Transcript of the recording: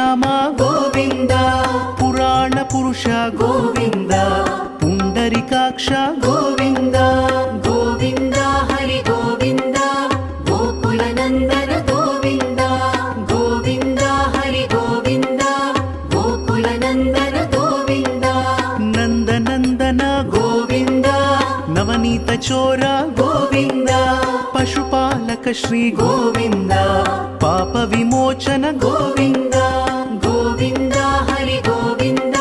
శ్రీరామ గోవింద పురాణ పురుష గోవింద పుండరికాక్ష గోవింద గోవింద హరి గోవింద గోకుల నందన గోవింద గోవింద హరి గోవింద గోకుల నందన గోవింద నందనందన గోవింద నవనీత చోర గోవింద పశుపాలక శ్రీ గోవింద పాప విమోచన గోవింద గోవింద హరి గోవింద